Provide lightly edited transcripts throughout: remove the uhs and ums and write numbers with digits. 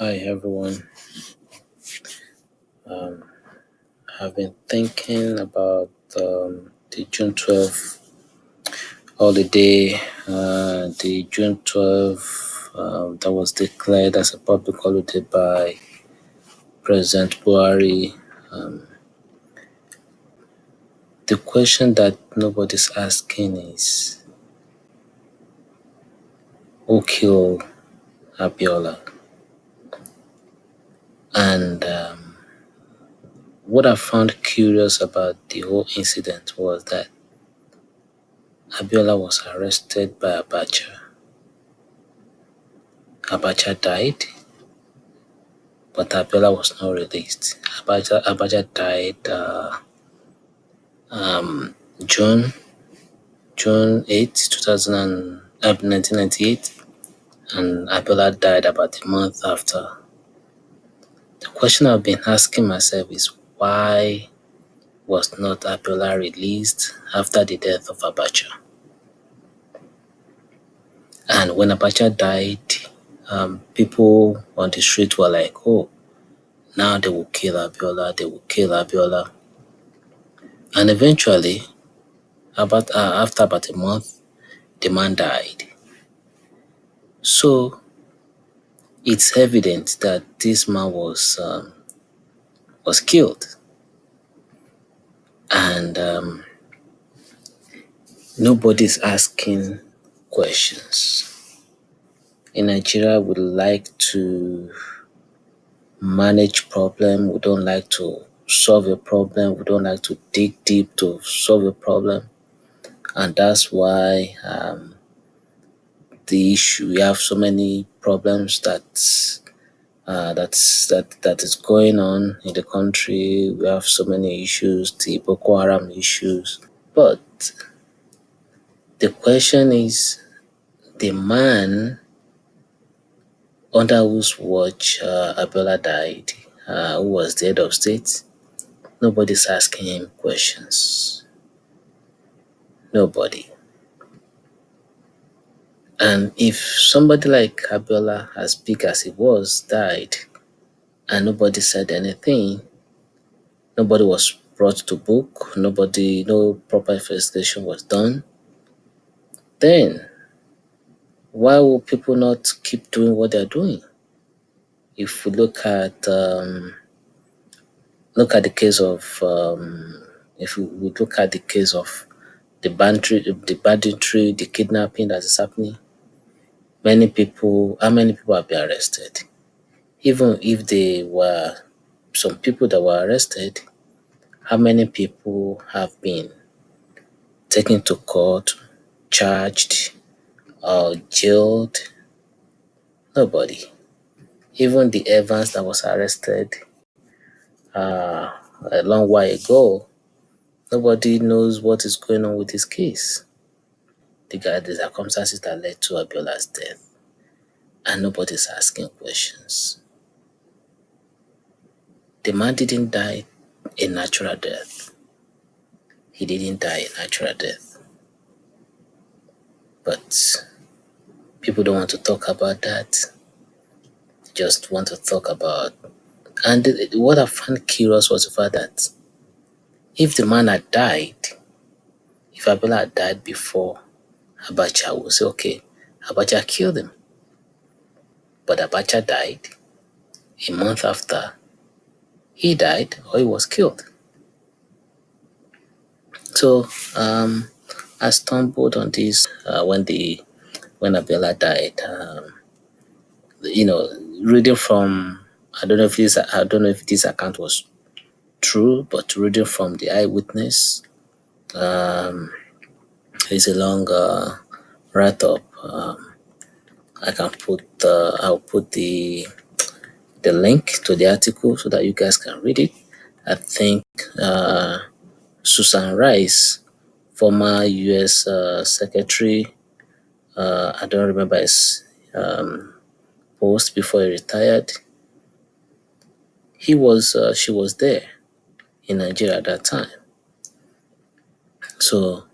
Hi everyone. I've been thinking about the June 12th holiday, the June 12th that was declared as a public holiday by President Buhari. The question that nobody's asking is who killed Abiola? And what I found curious about the whole incident was that Abiola was arrested by Abacha. Abacha died, but Abiola was not released. Abacha died June June 8, 1998, and Abiola died about a month after. The question I've been asking myself is why was not Abiola released after the death of Abacha? And when Abacha died, people on the street were like, oh, now they will kill Abiola, they will kill Abiola. And eventually, after about a month, the man died. So it's evident that this man was killed, and nobody's asking questions. In Nigeria, we like to manage problem. We don't like to solve a problem. We don't like to dig deep to solve a problem, and that's why the issue we have so many problems that is going on in the country. We have so many issues, the Boko Haram issues. But the question is, the man under whose watch Abiola died, who was the head of state, nobody's asking him questions. Nobody. And if somebody like Abiola, as big as he was, died, and nobody said anything, nobody was brought to book, no proper investigation was done, then why will people not keep doing what they're doing? If we look at the case of if we look at the case of the banditry, the kidnapping that is happening, how many people have been arrested? Even if there were some people that were arrested, how many people have been taken to court, charged, or jailed? Nobody. Even the Evans that was arrested a long while ago, nobody knows what is going on with his case. The circumstances that led to Abiola's death, and nobody's asking questions. The man didn't die a natural death. He didn't die a natural death. But people don't want to talk about that. They just want to talk about. And what I found curious was the fact that if the man had died, if Abiola had died before Abacha, would say, okay, Abacha killed him. But Abacha died a month after he died or he was killed. So I stumbled on this when Abiola died. Reading from I don't know if this account was true, but reading from the eyewitness, it's a long write up. I'll put the link to the article so that you guys can read it. I think Susan Rice, former U.S. Secretary, I don't remember his post before he retired. She was there in Nigeria at that time. So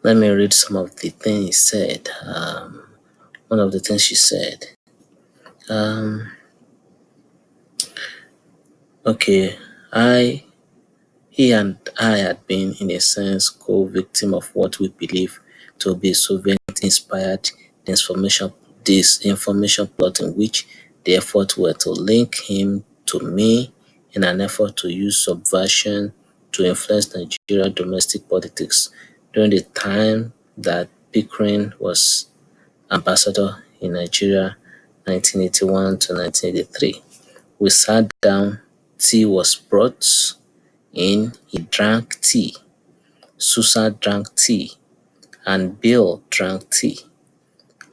let me read some of the things he said. One of the things she said. Um, okay, I he and I had been, in a sense, co-victim of what we believe to be Soviet-inspired disinformation plot, in which the effort were to link him to me in an effort to use subversion to influence Nigeria domestic politics during the time that Pickering was ambassador in Nigeria, 1981 to 1983. We sat down, tea was brought in, he drank tea, Susan drank tea, and Bill drank tea.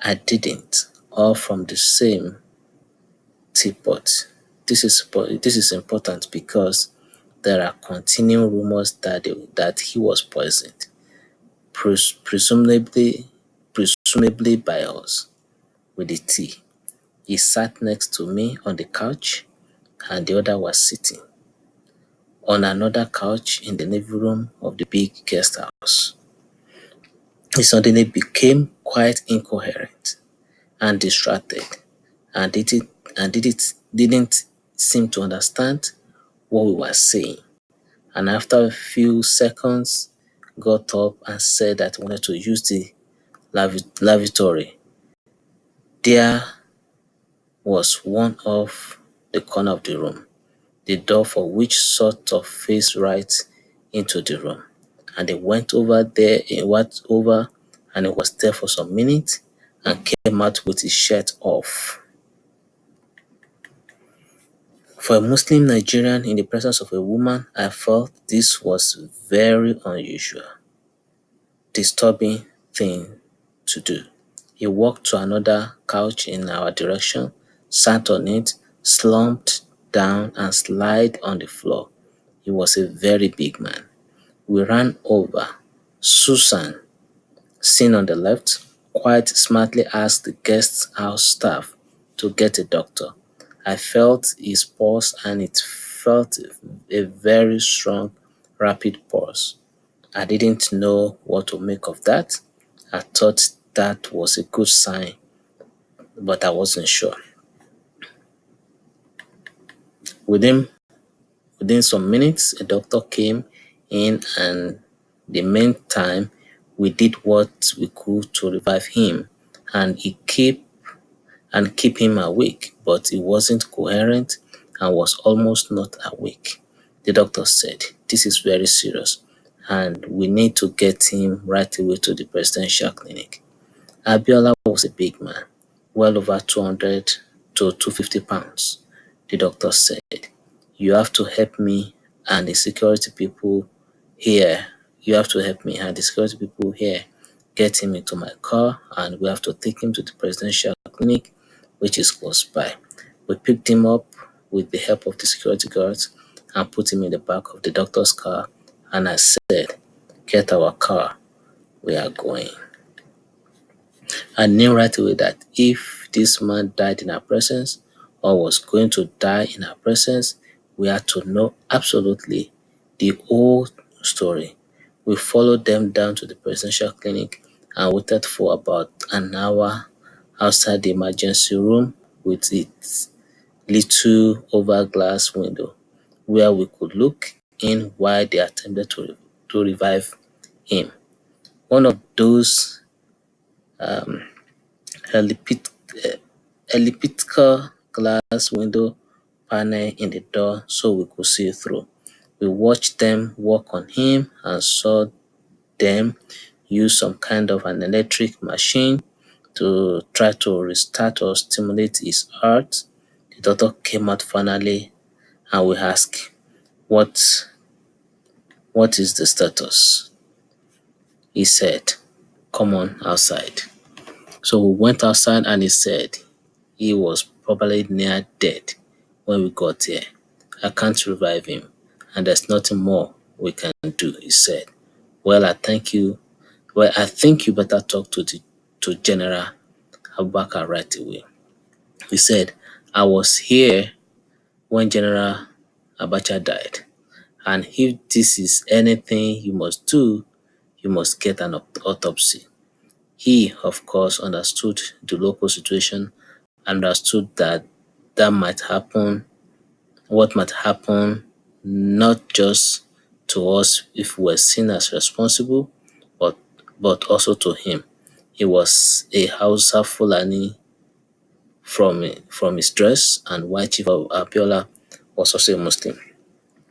I didn't, all from the same teapot. This is important because there are continuing rumors that he was poisoned, presumably by us, with the tea. He sat next to me on the couch, and the other was sitting on another couch in the living room of the big guest house. He suddenly became quite incoherent and distracted, and didn't seem to understand what we were saying. And after a few seconds, got up and said that he wanted to use the lavatory. There was one off the corner of the room, the door for which sort of faced right into the room. And he went over there, he went over and he was there for some minutes and came out with his shirt off. For a Muslim Nigerian in the presence of a woman, I felt this was very unusual, disturbing thing to do. He walked to another couch in our direction, sat on it, slumped down and slid on the floor. He was a very big man. We ran over. Susan, seen on the left, quite smartly asked the guest house staff to get a doctor. I felt his pulse and it felt a very strong, rapid pulse. I didn't know what to make of that. I thought that was a good sign, but I wasn't sure. Within Within some minutes, a doctor came in, and the meantime, we did what we could to revive him, and keep him awake, but he wasn't coherent and was almost not awake. The doctor said, "This is very serious, and we need to get him right away to the presidential clinic." Abiola was a big man, well over 200 to 250 pounds. The doctor said, "You have to help me and the security people here. You have to help me and the security people here get him into my car, and we have to take him to the presidential clinic, which is close by." We picked him up with the help of the security guards and put him in the back of the doctor's car, and I said, "Get our car, we are going." I knew right away that if this man died in our presence or was going to die in our presence, we had to know absolutely the whole story. We followed them down to the presidential clinic and waited for about an hour outside the emergency room with its little over glass window where we could look in while they attempted to revive him. One of those elliptic, elliptical glass window panel in the door so we could see through. We watched them work on him and saw them use some kind of an electric machine to try to restart or stimulate his heart. The doctor came out finally and we asked, what is the status? He said, "Come on outside." So we went outside and he said he was probably near dead when we got here. "I can't revive him, and there's nothing more we can do," he said. Well, I think you better talk to General Abubakar right away." He said, "I was here when General Abacha died, and if this is anything you must do, you must get an autopsy." He, of course, understood the local situation understood that that might happen, what might happen, not just to us if we were seen as responsible, but also to him. He was a Hausa Fulani from his dress, and white chief of Abiola was also a Muslim,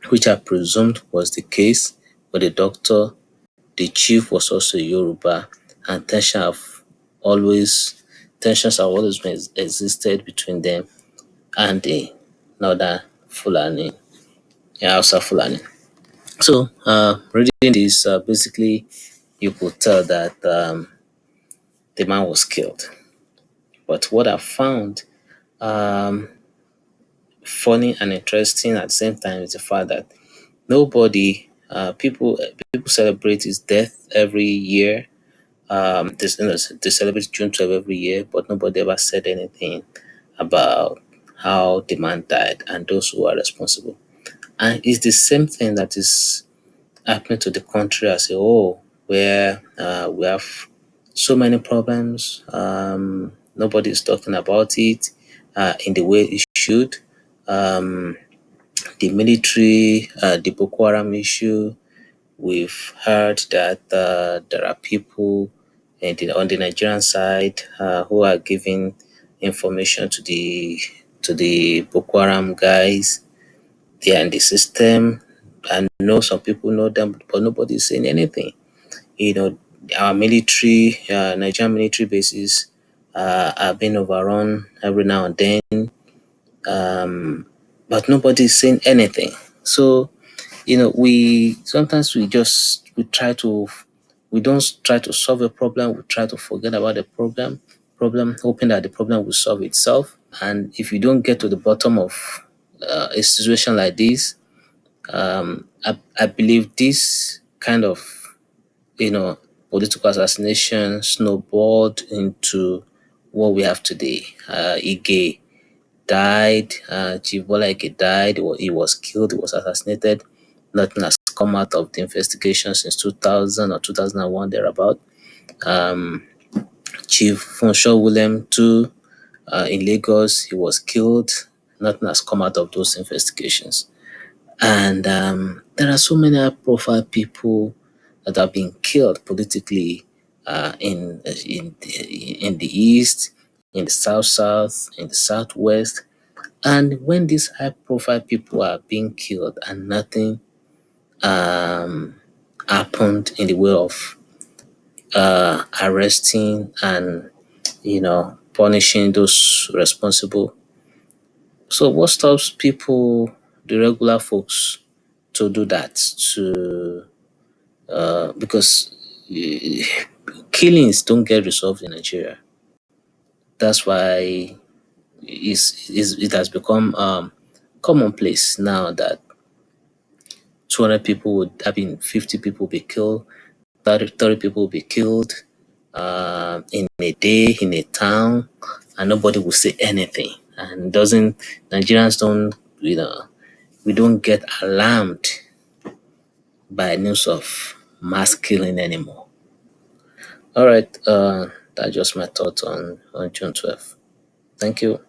which I presumed was the case with the doctor. The chief was also a Yoruba, and always tensions have always been existed between them and the northern Fulani, yeah, Hausa Fulani. So, reading this, basically, you could tell that the man was killed. But what I found um, funny and interesting at the same time is the fact that people celebrate his death every year. They celebrate June 12 every year, but nobody ever said anything about how the man died and those who are responsible. And it's the same thing that is happening to the country as a whole, where we have so many problems. Nobody is talking about it in the way it should. Um, the military, the Boko Haram issue, we've heard that there are people on the Nigerian side who are giving information to the Boko Haram guys. They are in the system. I know some people know them, but nobody's saying anything. You know, our military, Nigerian military bases are being overrun every now and then, but nobody's saying anything. So, we sometimes we don't try to solve a problem. We try to forget about the problem, hoping that the problem will solve itself. And if you don't get to the bottom of a situation like this, I believe this kind of you know political assassination snowballed into what we have today. Ige died, Chief Bola Ige died, he was killed, he was assassinated. Nothing has come out of the investigation since 2000 or 2001 thereabout. Chief Funsho William too, in Lagos, he was killed. Nothing has come out of those investigations. And there are so many high profile people that have been killed politically in the east, in the south, in the southwest. And when these high profile people are being killed and nothing happened in the way of arresting and punishing those responsible, so what stops people, the regular folks, to do that? To Because killings don't get resolved in Nigeria. That's why it has become commonplace now that 200 people would, 50 people be killed, 30 people will be killed in a day, in a town, and nobody will say anything. And doesn't Nigerians don't, we don't get alarmed by news of mass killing anymore. All right, that's just my thoughts on June 12th. Thank you.